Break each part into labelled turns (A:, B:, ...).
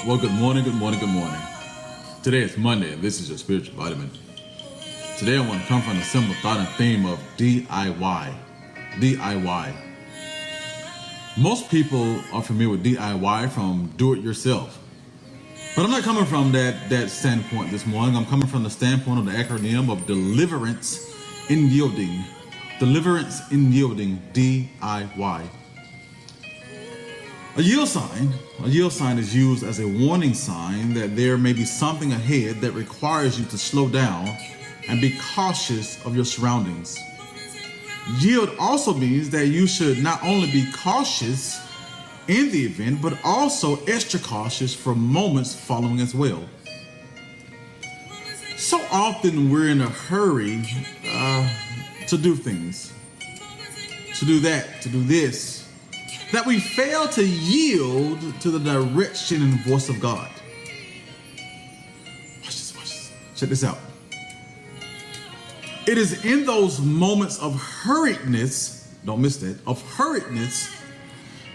A: Well, good morning, good morning, good morning. Today is Monday, and this is your spiritual vitamin. Today I want to come from a simple thought and theme of DIY. DIY. Most people are familiar with DIY from do-it-yourself. But I'm not coming from that standpoint this morning. I'm coming from the standpoint of the acronym of deliverance in yielding. Deliverance in yielding, DIY. A yield sign is used as a warning sign that there may be something ahead that requires you to slow down and be cautious of your surroundings. Yield also means that you should not only be cautious in the event, but also extra cautious for moments following as well. So often we're in a hurry to do things, to do that, to do this, that we fail to yield to the direction and voice of God. Watch this. Check this out. It is in those moments of hurriedness, don't miss that, of hurriedness,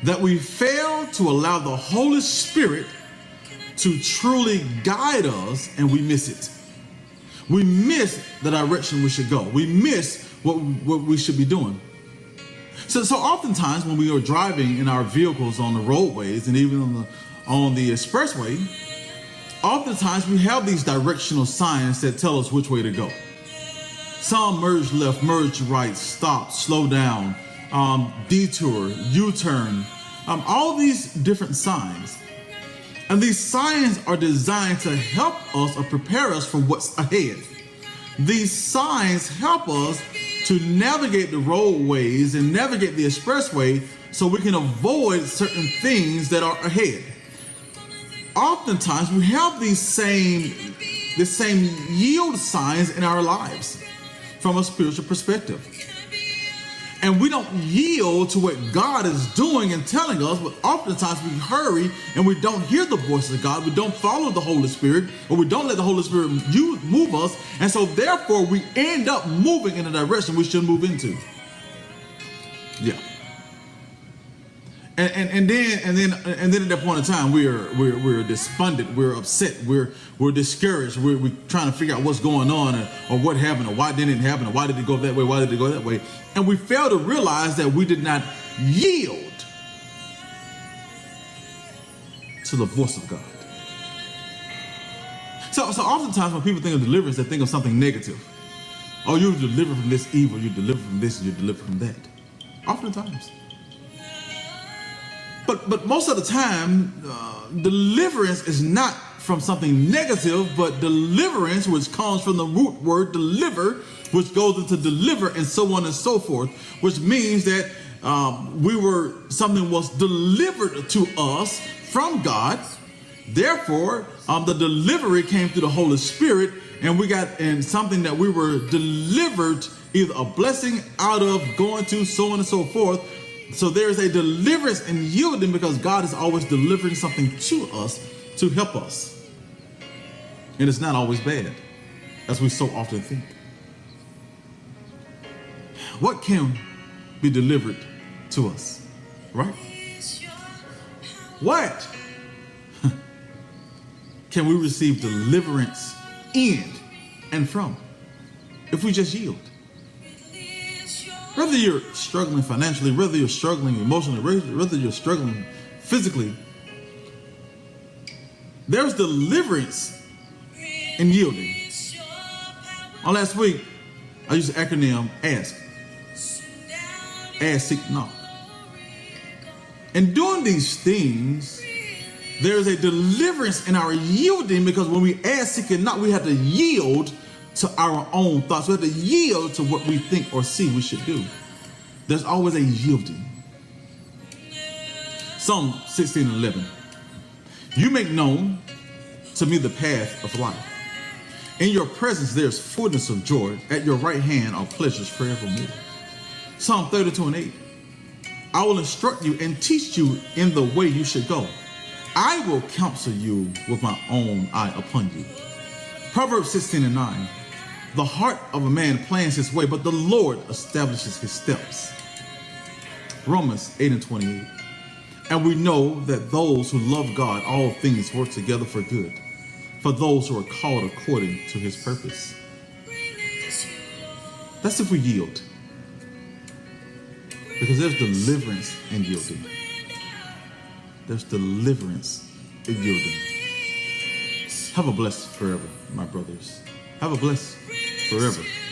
A: that we fail to allow the Holy Spirit to truly guide us, and we miss it. We miss the direction we should go. We miss what we should be doing. So oftentimes when we are driving in our vehicles on the roadways and even on the expressway, oftentimes we have these directional signs that tell us which way to go. Some merge left, merge right, stop, slow down, detour, U-turn, all these different signs. And these signs are designed to help us or prepare us for what's ahead. These signs help us to navigate the roadways and navigate the expressway so we can avoid certain things that are ahead. Oftentimes we have the same yield signs in our lives from a spiritual perspective. And we don't yield to what God is doing and telling us, but oftentimes we hurry and we don't hear the voice of God. We don't follow the Holy Spirit, or we don't let the Holy Spirit move us. And so therefore we end up moving in a direction we shouldn't move into. Yeah. And then at that point in time, we're despondent, we're upset, we're discouraged, we're trying to figure out what's going on, or what happened, or why didn't it happen, or why did it go that way, why did it go that way, and we fail to realize that we did not yield to the voice of God. So oftentimes when people think of deliverance, they think of something negative. Oh, you're delivered from this evil, you're delivered from this, and you're delivered from that. Oftentimes. But most of the time, deliverance is not from something negative, but deliverance, which comes from the root word deliver, which goes into deliver and so on and so forth, which means that something was delivered to us from God. Therefore, the delivery came through the Holy Spirit, and we got in something that we were delivered, either a blessing out of, going to, so on and so forth. So there is a deliverance in yielding because God is always delivering something to us to help us. And it's not always bad, as we so often think. What can be delivered to us, right? What can we receive deliverance in and from if we just yield? Whether you're struggling financially, whether you're struggling emotionally, whether you're struggling physically, there's deliverance in yielding. On last week, I used the acronym ASK. Ask, seek, knock. In doing these things, there's a deliverance in our yielding, because when we ask, seek, and knock, we have to yield to our own thoughts. We have to yield to what we think or see we should do. There's always a yielding. Psalm 16:11. You make known to me the path of life. In your presence there's fullness of joy. At your right hand are pleasures forevermore. Psalm 32:8. I will instruct you and teach you in the way you should go. I will counsel you with my own eye upon you. Proverbs 16:9. The heart of a man plans his way, but the Lord establishes his steps. Romans 8:28. And we know that those who love God, all things work together for good, for those who are called according to his purpose. That's if we yield. Because there's deliverance in yielding. There's deliverance in yielding. Have a blessed forever, my brothers. Have a blessed forever.